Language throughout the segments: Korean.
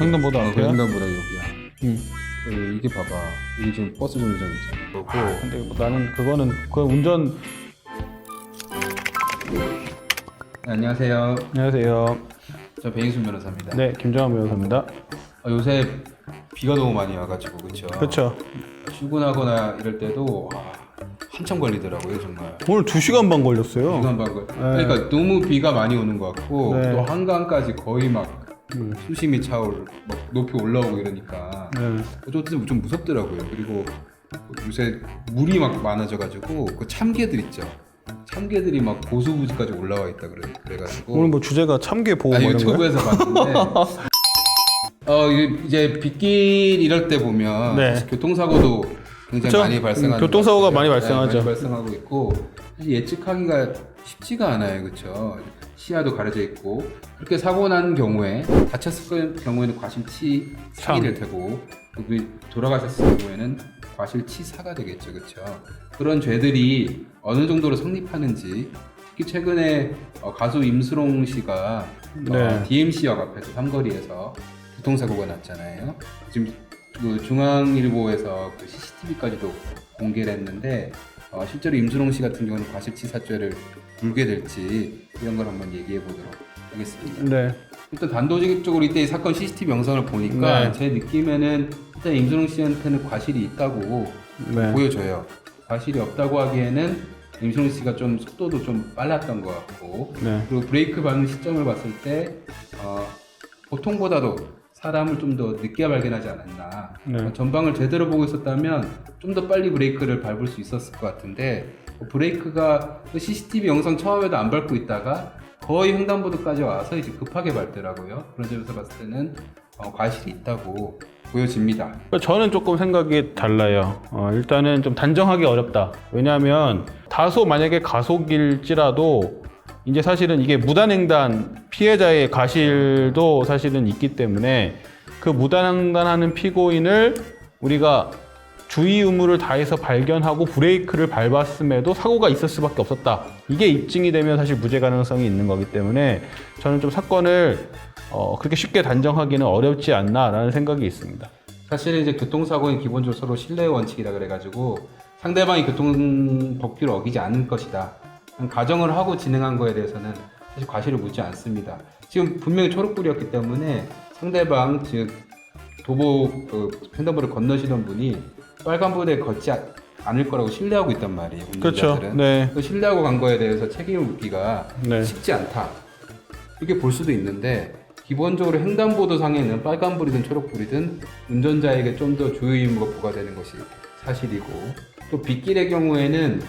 횡단보도 앞이야? 횡단보도 여기야. 응. 이게 봐봐. 이게 지금 버스 정류장이잖아. 그거고. 근데 뭐 나는 그거는 그 운전. 네, 안녕하세요. 안녕하세요. 저 배인순 변호사입니다. 네, 김정환 변호사입니다. 요새 비가 너무 많이 와가지고 그렇죠. 그렇죠. 출근하거나 이럴 때도 한참 걸리더라고요 정말. 오늘 2시간 반 걸렸어요. 2시간 반 그러니까 너무 비가 많이 오는 것 같고 네. 또 한강까지 거의 막 수심이 차올 막 높이 올라오고 이러니까 네. 어쨌든 좀 무섭더라고요. 그리고 요새 물이 막 많아져가지고 그 참개들 있죠. 참개들이 막 고수부지까지 올라와 있다 그래가지고 오늘 뭐 주제가 참개 보호 뭐 이런 거야? 유튜브에서 봤는데 이제 빗길 이럴 때 보면 네. 사실 교통사고도 굉장히 그쵸? 많이 발생하는 교통사고가 것 같아요. 많이 발생하죠. 많이 발생하고 있고 사실 예측하기가 쉽지가 않아요, 그렇죠? 시야도 가려져 있고 그렇게 사고 난 경우에 다쳤을 경우에는 과실치 상이 될 테고 돌아가셨을 경우에는 과실치사가 되겠죠, 그렇죠? 그런 죄들이 어느 정도로 성립하는지 특히 최근에 가수 임수롱 씨가 네. DMC역 앞에서 삼거리에서 교통사고가 났잖아요. 지금 그 중앙일보에서 그 CCTV까지도 공개를 했는데 실제로 임수롱 씨 같은 경우는 과실치사죄를 물게 될지 이런 걸 한번 얘기해 보도록 하겠습니다. 네. 일단 단도직입적으로 이때 이 사건 CCTV 영상을 보니까 네. 제 느낌에는 일단 임수롱 씨한테는 과실이 있다고 네. 보여져요. 과실이 없다고 하기에는 임수롱 씨가 좀 속도도 좀 빨랐던 것 같고 네. 그리고 브레이크 밟는 시점을 봤을 때 보통보다도 사람을 좀 더 늦게 발견하지 않았나. 네. 전방을 제대로 보고 있었다면 좀 더 빨리 브레이크를 밟을 수 있었을 것 같은데 브레이크가 CCTV 영상 처음에도 안 밟고 있다가 거의 횡단보도까지 와서 이제 급하게 밟더라고요. 그런 점에서 봤을 때는 과실이 있다고 보여집니다. 저는 조금 생각이 달라요. 일단은 좀 단정하기 어렵다. 왜냐하면 다소 만약에 가속일지라도 이제 사실은 이게 무단횡단 피해자의 과실도 사실은 있기 때문에 그 무단횡단하는 피고인을 우리가 주의 의무를 다해서 발견하고 브레이크를 밟았음에도 사고가 있을 수밖에 없었다. 이게 입증이 되면 사실 무죄 가능성이 있는 거기 때문에 저는 좀 사건을 그렇게 쉽게 단정하기는 어렵지 않나라는 생각이 있습니다. 사실 이제 교통사고는 기본적으로 서로 신뢰의 원칙이라 그래가지고 상대방이 교통 법규를 어기지 않을 것이다. 가정을 하고 진행한 거에 대해서는 사실 과실을 묻지 않습니다. 지금 분명히 초록불이었기 때문에 상대방 즉 도보 횡단보도를 건너시던 분이 빨간불에 걷지 않을 거라고 신뢰하고 있단 말이에요. 그렇죠. 운전자들은. 네. 그 신뢰하고 간 거에 대해서 책임을 묻기가 네. 쉽지 않다. 이렇게 볼 수도 있는데 기본적으로 횡단보도상에는 빨간불이든 초록불이든 운전자에게 좀 더 주의 의무가 부과되는 것이 사실이고 또 빗길의 경우에는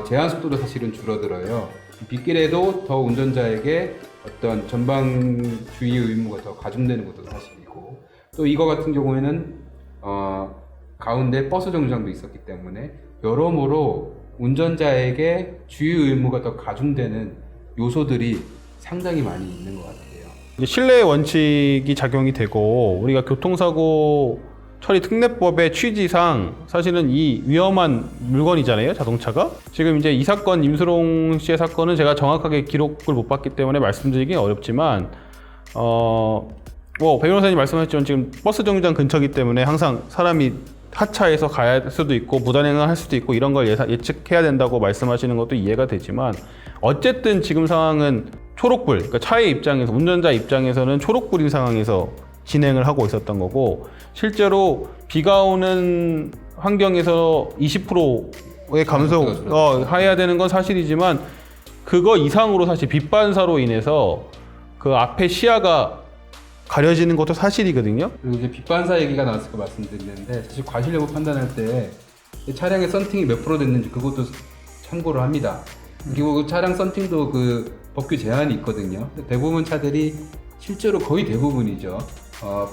제한 속도도 사실은 줄어들어요. 빗길에도 더 운전자에게 어떤 전방 주의 의무가 더 가중되는 것도 사실이고 또 이거 같은 경우에는 가운데 버스 정류장도 있었기 때문에 여러모로 운전자에게 주의 의무가 더 가중되는 요소들이 상당히 많이 있는 것 같아요. 이제 신뢰의 원칙이 작용이 되고 우리가 교통사고 처리 특례법의 취지상 사실은 이 위험한 물건이잖아요, 자동차가. 지금 이제 이 사건, 임수롱 씨의 사건은 제가 정확하게 기록을 못 봤기 때문에 말씀드리기 어렵지만 뭐 배 변호사님 말씀하셨지만 지금 버스 정류장 근처이기 때문에 항상 사람이 하차해서 가야 할 수도 있고 무단횡단을 할 수도 있고 이런 걸 예측해야 된다고 말씀하시는 것도 이해가 되지만 어쨌든 지금 상황은 초록불, 그러니까 차의 입장에서 운전자 입장에서는 초록불인 상황에서 진행을 하고 있었던 거고 실제로 비가 오는 환경에서 20%의 감속 해야 되는 건 사실이지만 그거 이상으로 사실 빛반사로 인해서 그 앞에 시야가 가려지는 것도 사실이거든요. 그리고 이제 빛반사 얘기가 나왔을 거 말씀드리는데 사실 과실 여부 판단할 때 차량의 썬팅이 몇 프로 됐는지 그것도 참고를 합니다. 그리고 그 차량 썬팅도 그 법규 제한이 있거든요. 대부분 차들이 실제로 거의 대부분이죠.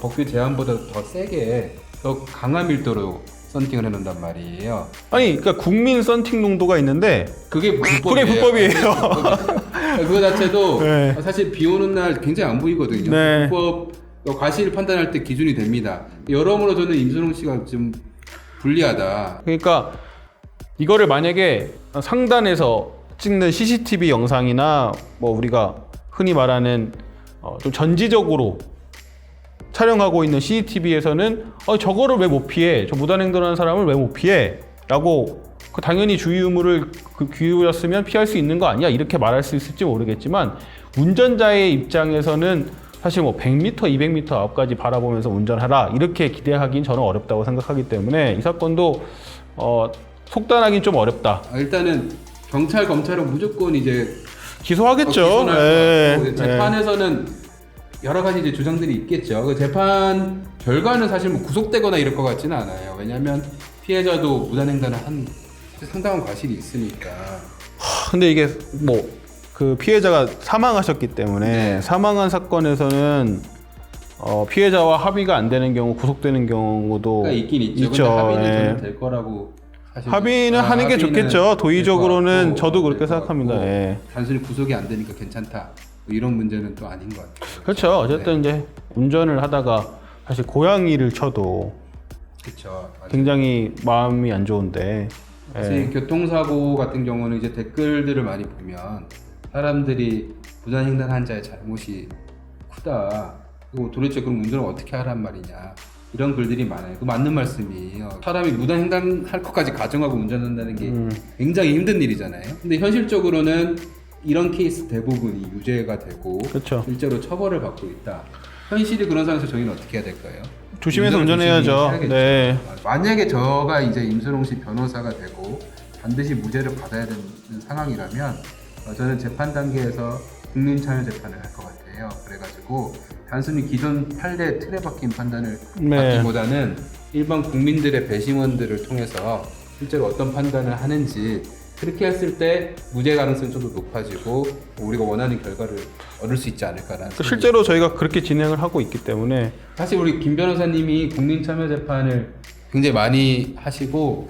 법규 제한보다 더 세게 더 강한 밀도로 썬팅을 해놓는단 말이에요. 아니, 그러니까 국민 썬팅 농도가 있는데 그게 그게 불법이에요. 그거 자체도 네. 사실 비 오는 날 굉장히 안 보이거든요. 네. 불법 과실을 판단할 때 기준이 됩니다. 여러모로 저는 임수롱 씨가 좀 불리하다. 그러니까 이거를 만약에 상단에서 찍는 CCTV 영상이나 뭐 우리가 흔히 말하는 좀 전지적으로 촬영하고 있는 CCTV에서는 저거를 왜 못 피해? 저 무단횡단하는 사람을 왜 못 피해? 라고 당연히 주의 의무를 기울였으면 피할 수 있는 거 아니야? 이렇게 말할 수 있을지 모르겠지만 운전자의 입장에서는 사실 뭐 100m, 200m 앞까지 바라보면서 운전하라 이렇게 기대하기는 저는 어렵다고 생각하기 때문에 이 사건도 속단하기는 좀 어렵다. 일단은 경찰, 검찰은 무조건 이제 기소하겠죠. 재판에서는 여러 가지 이제 주장들이 있겠죠. 그 재판 결과는 사실 뭐 구속되거나 이럴 것 같지는 않아요. 왜냐하면 피해자도 무단횡단을 한 상당한 과실이 있으니까. 근데 이게 뭐 그 피해자가 사망하셨기 때문에 네. 사망한 사건에서는 피해자와 합의가 안 되는 경우 구속되는 경우도 그러니까 있긴 있죠. 근데 합의는 저는 될 거라고 사실 합의는 하는 게 좋겠죠. 도의적으로는 저도 그렇게 될것 생각합니다. 같고, 예. 단순히 구속이 안 되니까 괜찮다. 뭐 이런 문제는 또 아닌 것 같아요. 그렇죠. 어쨌든 이제 운전을 하다가 사실 고양이를 쳐도 그렇죠. 굉장히 마음이 안 좋은데. 사실 교통사고 같은 경우는 이제 댓글들을 많이 보면 사람들이 무단횡단한 자의 잘못이 크다. 그리고 도대체 그럼 운전을 어떻게 하란 말이냐. 이런 글들이 많아요. 그 맞는 말씀이에요. 사람이 무단횡단할 것까지 가정하고 운전한다는 게 굉장히 힘든 일이잖아요. 근데 현실적으로는 이런 케이스 대부분이 유죄가 되고 그렇죠. 실제로 처벌을 받고 있다. 현실이 그런 상황에서 저희는 어떻게 해야 될까요? 조심해서 운전해야죠. 조심해야겠죠. 네. 만약에 저가 이제 임수롱 씨 변호사가 되고 반드시 무죄를 받아야 되는 상황이라면 저는 재판 단계에서 국민참여재판을 할 것 같아요. 그래가지고 단순히 기존 판례 틀에 박힌 판단을 받기보다는 일반 국민들의 배심원들을 통해서 실제로 어떤 판단을 하는지 그렇게 했을 때 무죄 가능성이 좀 더 높아지고 우리가 원하는 결과를 얻을 수 있지 않을까라는 실제로 저희가 그렇게 진행을 하고 있기 때문에 사실 우리 김 변호사님이 국민참여재판을 굉장히 많이 하시고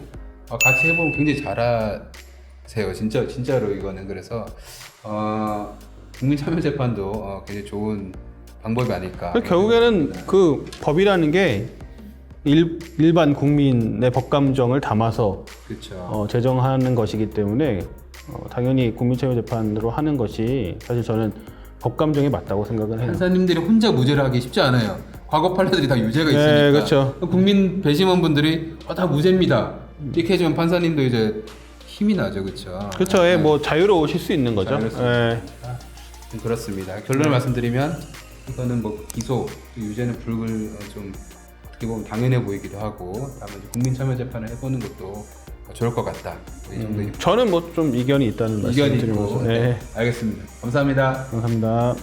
같이 해보면 굉장히 잘하세요. 진짜로 이거는 그래서 국민참여재판도 굉장히 좋은 방법이 아닐까. 결국에는 그 법이라는 게 일반 국민의 법 감정을 담아서 그렇죠. 제정하는 것이기 때문에 당연히 국민참여재판으로 하는 것이 사실 저는 법 감정에 맞다고 생각을 해요. 판사님들이 혼자 무죄를 하기 쉽지 않아요. 과거 판례들이 다 유죄가 있으니까. 네, 그렇죠. 국민 배심원분들이 다 무죄입니다. 이렇게 해주면 판사님도 이제 힘이 나죠, 그렇죠. 그렇죠. 예, 뭐 자유로우실 수 있는 거죠. 예. 그렇습니다. 결론을 말씀드리면 이거는 뭐 기소, 유죄는 좀 어떻게 보면 당연해 보이기도 하고 다만 국민참여재판을 해보는 것도 좋을 것 같다. 이 정도 저는 뭐 좀 이견이 있다는 말씀 의견이 드리면서. 있고. 네. 알겠습니다. 감사합니다. 감사합니다.